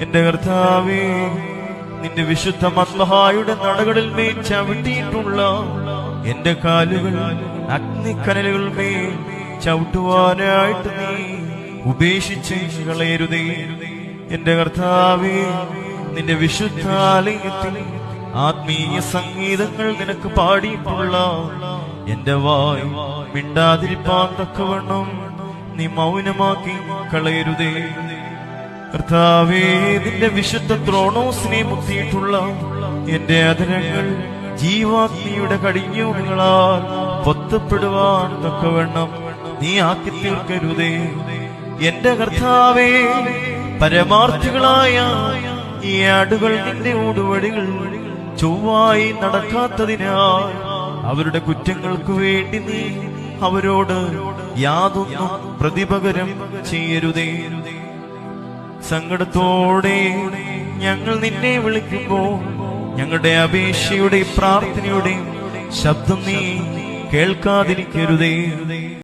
എന്റെ കർത്താവേ, നിന്റെ വിശുദ്ധ മദ്ബഹായുടെ നടകളിൽ മേൽ ചവിട്ടിയിട്ടുള്ള എന്റെ കാലുകൾ അഗ്നിക്കനലുകൾ മേൽ ചവിട്ടുവാനായിട്ട് നീ ഉപേക്ഷിച്ച് കളയരുതേ. എന്റെ കർത്താവേ, നിന്റെ വിശുദ്ധാലയത്തിൽ ആത്മീയ സംഗീതങ്ങൾ നിനക്ക് പാടിയിട്ടുള്ള എന്റെ വായ് മിണ്ടാതിരിപ്പാൻ തക്കവണ്ണം നീ മൗനമാക്കി കളയരുതേ. കർത്താവേ, നിന്റെ വിശുദ്ധ ത്രോണോസിനെ മുത്തിയിട്ടുള്ള എന്റെ അധരങ്ങൾ ജീവാഗ്നിയുടെ കടിഞ്ഞൂണുകളാൽ പൊത്തപ്പെടുവാൻ തക്കവണ്ണം നീ ആക്കി തീർക്കരുതേ. എന്റെ കർത്താവേ, പരമാർത്ഥികളായ ഈ ആടുകൾ നിന്റെ ഊടുവഴികൾ ചൊവ്വായി നടക്കാത്തതിനാൽ അവരുടെ കുറ്റങ്ങൾക്ക് വേണ്ടി നീ അവരോട് യാതൊന്നും പ്രതിപകരം ചെയ്യരുതേ. സങ്കടത്തോടെ ഞങ്ങൾ നിന്നെ വിളിക്കുമ്പോൾ ഞങ്ങളുടെ അപേക്ഷയുടെ പ്രാർത്ഥനയുടെ ശബ്ദം നീ കേൾക്കാതിരിക്കരുതേ.